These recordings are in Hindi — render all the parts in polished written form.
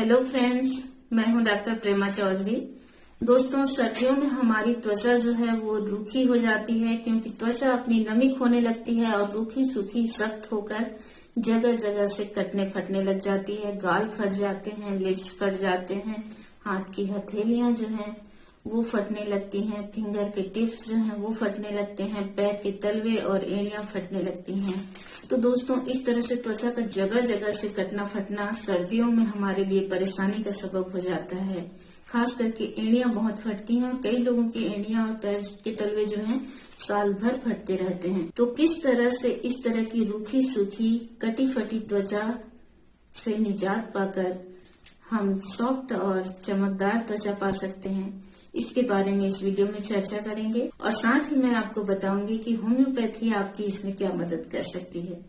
हेलो फ्रेंड्स, मैं हूं डॉक्टर प्रेमा चौधरी। दोस्तों, सर्दियों में हमारी त्वचा जो है वो रूखी हो जाती है क्योंकि त्वचा अपनी नमी खोने लगती है और रूखी सूखी सख्त होकर जगह जगह से कटने फटने लग जाती है। गाल फट जाते हैं, लिप्स फट जाते हैं, हाथ की हथेलियां जो हैं वो फटने लगती हैं, फिंगर के टिप्स जो हैं वो फटने लगते हैं, पैर के तलवे और एड़ियां फटने लगती हैं। तो दोस्तों, इस तरह से त्वचा का जगह जगह से कटना फटना सर्दियों में हमारे लिए परेशानी का सबब हो जाता है। खास करके एड़ियां बहुत फटती हैं और कई लोगों की एड़ियां और पैर के तलवे जो हैं साल भर फटते रहते हैं। तो किस तरह से इस तरह की रूखी सूखी कटी फटी त्वचा से निजात पाकर हम सॉफ्ट और चमकदार त्वचा पा सकते हैं, इसके बारे में इस वीडियो में चर्चा करेंगे और साथ ही मैं आपको बताऊंगी कि होम्योपैथी आपकी इसमें क्या मदद कर सकती है।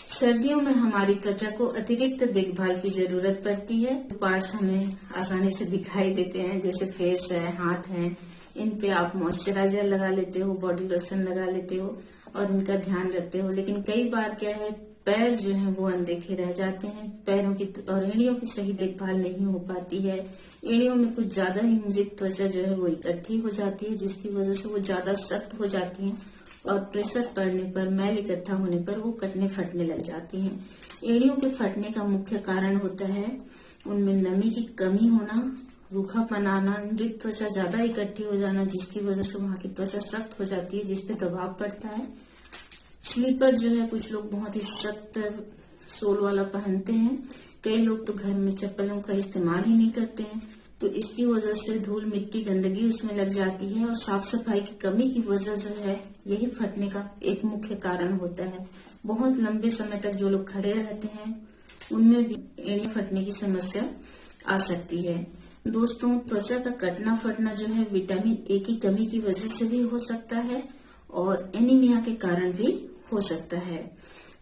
सर्दियों में हमारी त्वचा को अतिरिक्त देखभाल की जरूरत पड़ती है। पार्ट्स हमें आसानी से दिखाई देते हैं, जैसे फेस है, हाथ है, इन पे आप मॉइस्चराइजर लगा लेते हो, बॉडी लोशन लगा लेते हो और उनका ध्यान रखते हो। लेकिन कई बार क्या है, पैर जो है वो अनदेखे रह जाते हैं। पैरों की और एड़ियों की सही देखभाल नहीं हो पाती है। एड़ियों में कुछ ज्यादा ही मृत त्वचा जो है वो इकट्ठी हो जाती है, जिसकी वजह से वो ज्यादा सख्त हो जाती है और प्रेशर पड़ने पर, मैल इकट्ठा होने पर वो कटने फटने लग जाती हैं। एड़ियों के फटने का मुख्य कारण होता है उनमें नमी की कमी होना, रूखापन आना, मृत त्वचा ज्यादा इकट्ठी हो जाना, जिसकी वजह से वहां की त्वचा सख्त हो जाती है, जिसपे दबाव पड़ता है। स्लीपर जो है कुछ लोग बहुत ही सख्त सोल वाला पहनते हैं। कई लोग तो घर में चप्पलों का इस्तेमाल ही नहीं करते हैं, तो इसकी वजह से धूल मिट्टी गंदगी उसमें लग जाती है और साफ सफाई की कमी की वजह जो है यही फटने का एक मुख्य कारण होता है। बहुत लंबे समय तक जो लोग खड़े रहते हैं उनमें भी एड़ियां फटने की समस्या आ सकती है। दोस्तों, त्वचा का कटना फटना जो है विटामिन ए की कमी की वजह से भी हो सकता है और एनीमिया के कारण भी हो सकता है।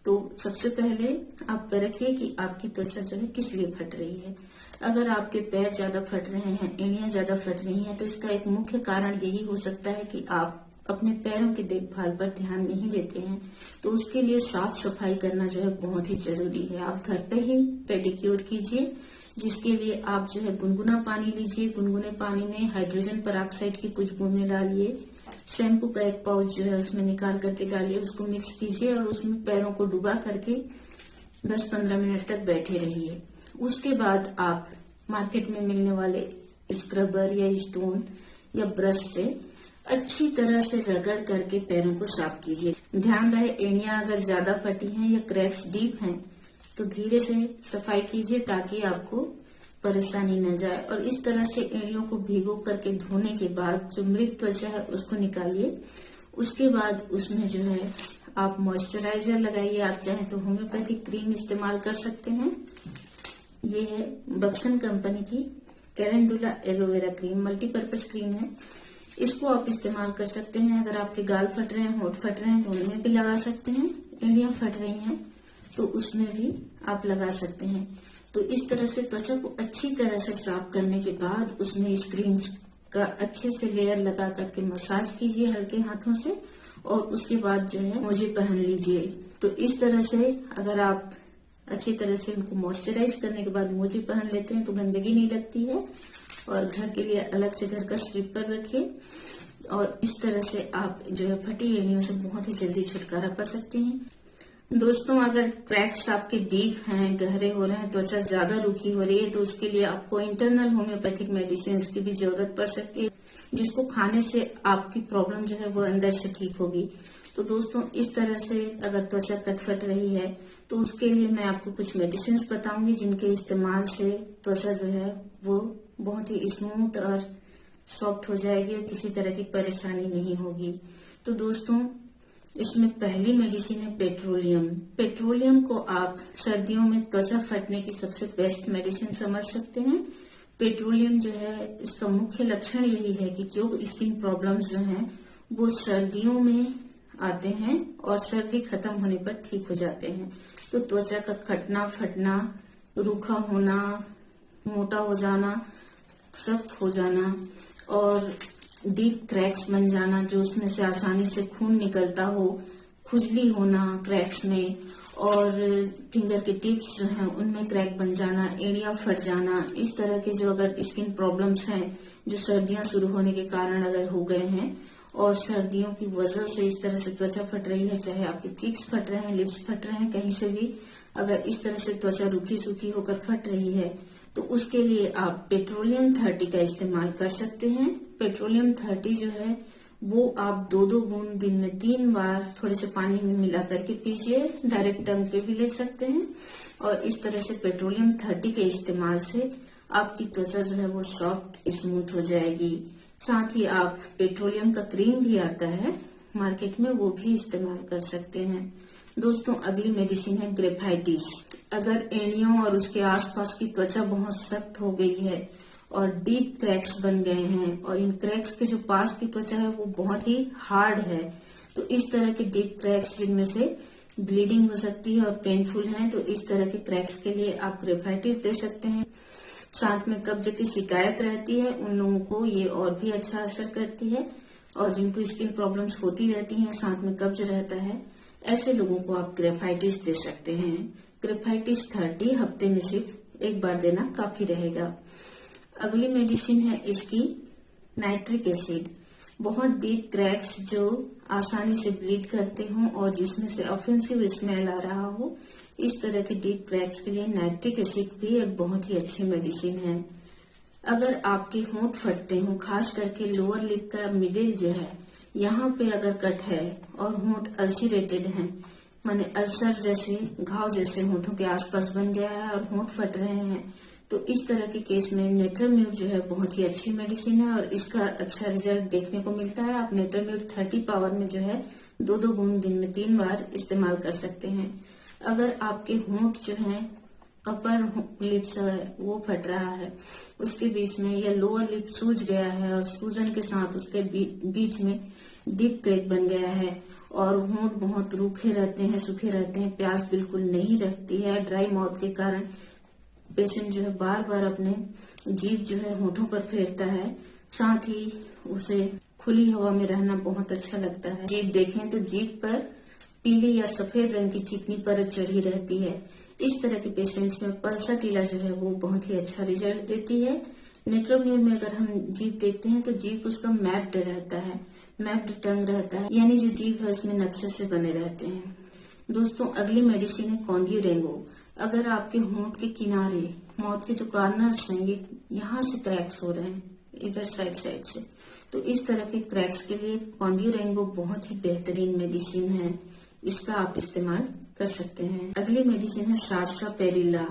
तो सबसे पहले आप परखिए कि आपकी त्वचा जो है किस लिए फट रही है। अगर आपके पैर ज्यादा फट रहे हैं, एड़ियां ज्यादा फट रही हैं, तो इसका एक मुख्य कारण यही हो सकता है कि आप अपने पैरों की देखभाल पर ध्यान नहीं देते हैं। तो उसके लिए साफ सफाई करना जो है बहुत ही जरूरी है। आप घर पे ही पेडिक्योर कीजिए, जिसके लिए आप जो है गुनगुना पानी लीजिए। गुनगुने पानी में हाइड्रोजन पेरोक्साइड की कुछ बूंदें डालिए, शैम्पू का एक पाउच जो है उसमें निकाल करके डालिए, उसको मिक्स कीजिए और उसमें पैरों को डुबा करके 10-15 मिनट तक बैठे रहिए। उसके बाद आप मार्केट में मिलने वाले स्क्रबर या स्टोन या ब्रश से अच्छी तरह से रगड़ करके पैरों को साफ कीजिए। ध्यान रहे, एड़ियां अगर ज्यादा फटी हैं या क्रैक्स डीप हैं तो धीरे से सफाई कीजिए ताकि आपको परेशानी न जाए। और इस तरह से एड़ियों को भिगो करके धोने के बाद जो मृत त्वचा है उसको निकालिए। उसके बाद उसमें जो है आप मॉइस्चराइजर लगाइए। आप चाहें तो होम्योपैथिक क्रीम इस्तेमाल कर सकते हैं। ये है बक्सन कंपनी की calendula aloe vera cream, multipurpose cream है। इसको आप इस्तेमाल कर सकते हैं। अगर आपके गाल फट रहे हैं, होंठ फट रहे हैं तो उनमें भी लगा सकते हैं। एड़ियां फट रही हैं तो उसमें भी आप लगा सकते हैं। तो इस तरह से त्वचा को अच्छी तरह से साफ करने के बाद उसमें इस क्रीम का अच्छे से लेयर लगा करके मसाज कीजिए हल्के हाथों से और उसके बाद जो है मोजे पहन लीजिए। तो इस तरह से अगर आप अच्छी तरह से उनको मॉइस्चराइज करने के बाद मोजे पहन लेते हैं तो गंदगी नहीं लगती है। और घर के लिए अलग से घर का स्लीपर रखिए और इस तरह से आप जो है फटी एड़ियों से बहुत ही जल्दी छुटकारा पा सकते हैं। दोस्तों, अगर क्रैक्स आपके डीप हैं, गहरे हो रहे हैं, त्वचा ज्यादा रूखी हो रही है, तो उसके लिए आपको इंटरनल होम्योपैथिक मेडिसिन की भी जरूरत पड़ सकती है, जिसको खाने से आपकी प्रॉब्लम जो है वो अंदर से ठीक होगी। तो दोस्तों, इस तरह से अगर त्वचा कटफट रही है तो उसके लिए मैं आपको कुछ मेडिसिन बताऊंगी जिनके इस्तेमाल से त्वचा जो है वो बहुत ही स्मूथ और सॉफ्ट हो जाएगी और किसी तरह की परेशानी नहीं होगी। तो दोस्तों, इसमें पहली मेडिसिन है पेट्रोलियम। पेट्रोलियम को आप सर्दियों में त्वचा फटने की सबसे बेस्ट मेडिसिन समझ सकते हैं। पेट्रोलियम जो है इसका मुख्य लक्षण यही है कि जो स्किन प्रॉब्लम्स जो हैं वो सर्दियों में आते हैं और सर्दी खत्म होने पर ठीक हो जाते हैं। तो त्वचा का कटना फटना, रूखा होना, मोटा हो जाना, सख्त हो जाना और डीप क्रैक्स बन जाना, जो उसमें से आसानी से खून निकलता हो, खुजली होना क्रैक्स में और फिंगर के टिप्स जो हैं उनमें क्रैक बन जाना, एड़ियां फट जाना, इस तरह के जो अगर स्किन प्रॉब्लम्स हैं जो सर्दियां शुरू होने के कारण अगर हो गए हैं और सर्दियों की वजह से इस तरह से त्वचा फट रही है, चाहे आपके चीक्स फट रहे हैं, लिप्स फट रहे हैं, कहीं से भी अगर इस तरह से त्वचा रूखी सूखी होकर फट रही है तो उसके लिए आप पेट्रोलियम 30 का इस्तेमाल कर सकते हैं। पेट्रोलियम 30 जो है वो आप 2-2 बूंद दिन में 3 बार थोड़े से पानी में मिला करके पीजिए, डायरेक्ट टंग पे भी ले सकते हैं। और इस तरह से पेट्रोलियम 30 के इस्तेमाल से आपकी त्वचा जो है वो सॉफ्ट स्मूथ हो जाएगी। साथ ही आप पेट्रोलियम का क्रीम भी आता है मार्केट में, वो भी इस्तेमाल कर सकते हैं। दोस्तों अगली मेडिसिन है ग्रेफाइटिस। अगर एड़ियों और उसके आसपास की त्वचा बहुत सख्त हो गई है और डीप क्रैक्स बन गए हैं और इन क्रैक्स के जो पास की त्वचा है वो बहुत ही हार्ड है, तो इस तरह के डीप क्रैक्स जिनमें से ब्लीडिंग हो सकती है और पेनफुल है, तो इस तरह के क्रैक्स के लिए आप ग्रेफाइटिस दे सकते हैं। साथ में कब्ज की शिकायत रहती है उन लोगों को ये और भी अच्छा असर करती है, और जिनको स्किन प्रॉब्लम्स होती रहती हैं साथ में कब्ज रहता है, ऐसे लोगों को आप ग्रेफाइटिस दे सकते हैं। ग्रेफाइटिस 30 हफ्ते में सिर्फ एक बार देना काफी रहेगा। अगली मेडिसिन है इसकी नाइट्रिक एसिड। बहुत डीप क्रैक्स जो आसानी से ब्लीड करते हों और जिसमें से ऑफेंसिव स्मेल आ रहा हो, इस तरह के डीप क्रैक्स के लिए नाइट्रिक एसिड भी एक बहुत ही अच्छी मेडिसिन है। अगर आपके होंठ फटते हों, खास करके लोअर लिप का मिडिल जो है यहाँ पे अगर कट है और होंठ अल्सरेटेड हैं, माने अल्सर जैसे घाव जैसे होंठों के आसपास बन गया है और होंठ फट रहे हैं, तो इस तरह के केस में नेटरम्यूट जो है बहुत ही अच्छी मेडिसिन है और इसका अच्छा रिजल्ट देखने को मिलता है। आप नेटरम्यूट 30 पावर में जो है 2-2 बूंद दिन में 3 बार इस्तेमाल कर सकते हैं। अगर आपके होंठ जो है अपर लिप्स है वो फट रहा है, उसके बीच में या लोअर लिप सूज गया है और सूजन के साथ उसके बीच में डीप क्रैक बन गया है और होंठ बहुत रूखे रहते हैं, सूखे रहते हैं, प्यास बिल्कुल नहीं रखती है, ड्राई माउथ के कारण पेशेंट जो है बार बार अपने जीभ जो है होंठों पर फेरता है, साथ ही उसे खुली हवा में रहना बहुत अच्छा लगता है। जीभ देखें तो जीभ पर पीली या सफेद रंग की चिकनी परत चढ़ी रहती है। इस तरह के पेशेंट्स में पल्साटिला जो है वो बहुत ही अच्छा रिजल्ट देती है। नेट्रोम्यूर में अगर हम जीभ देखते हैं तो जीभ उसका मैप्ड रहता है, मैप्ड टंग रहता है, यानी जो जीभ है उसमें नक्शे से बने रहते हैं। दोस्तों अगली मेडिसिन है कॉन्ड्यूरेंगो। अगर आपके होंठ के किनारे, माउथ के जो कॉर्नर्स हैं, ये यहाँ से क्रैक्स हो रहे हैं इधर साइड से, तो इस तरह के क्रैक्स के लिए कॉन्ड्यूरेंगो बहुत ही बेहतरीन मेडिसिन है, इसका आप इस्तेमाल कर सकते हैं। अगली मेडिसिन है सार्सापेरिला।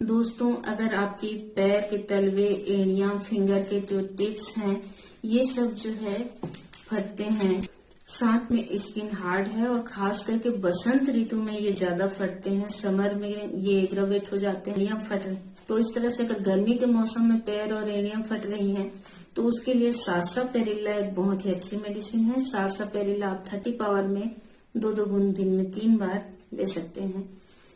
दोस्तों अगर आपकी पैर के तलवे, एड़ियां, फिंगर के जो टिप्स हैं, ये सब जो है फटते हैं, साथ में स्किन हार्ड है और खास करके बसंत ऋतु में ये ज्यादा फटते हैं, समर में ये एग्रावेट हो जाते हैं, एड़ियां फट रही, तो इस तरह से अगर गर्मी के मौसम में पैर और एड़ियां फट रही हैं तो उसके लिए सार्सापेरिला एक बहुत ही अच्छी मेडिसिन है। सार्सापेरिला आप 30 पावर में 2-2 बूंद दिन में 3 बार ले सकते हैं।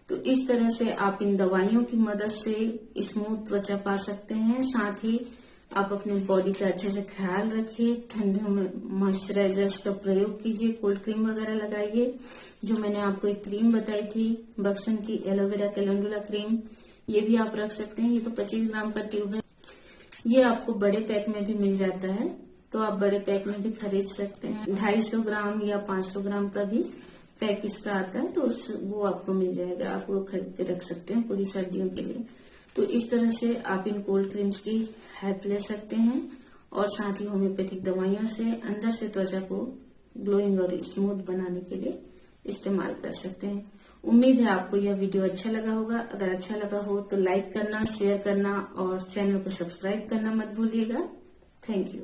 तो इस तरह से आप इन दवाइयों की मदद से स्मूथ त्वचा पा सकते हैं। साथ ही आप अपने बॉडी का अच्छे से ख्याल रखिए, ठंडियों में मॉइस्चराइजर्स का प्रयोग कीजिए, कोल्ड क्रीम वगैरह लगाइए। जो मैंने आपको एक क्रीम बताई थी बक्सन की एलोवेरा कैलेंडुला क्रीम, ये भी आप रख सकते हैं। ये तो 25 ग्राम का ट्यूब है, ये आपको बड़े पैक में भी मिल जाता है, तो आप बड़े पैक में भी खरीद सकते हैं। 250 ग्राम या 500 ग्राम का भी पैक इसका आता है, तो वो आपको मिल जाएगा, आप वो खरीद के रख सकते हैं पूरी सर्दियों के लिए। तो इस तरह से आप इन कोल्ड क्रीम्स की हेल्प ले सकते हैं और साथ ही होम्योपैथिक दवाइयों से अंदर से त्वचा को ग्लोइंग और स्मूथ बनाने के लिए इस्तेमाल कर सकते हैं। उम्मीद है आपको यह वीडियो अच्छा लगा होगा। अगर अच्छा लगा हो तो लाइक करना, शेयर करना और चैनल को सब्सक्राइब करना मत भूलिएगा। Thank you.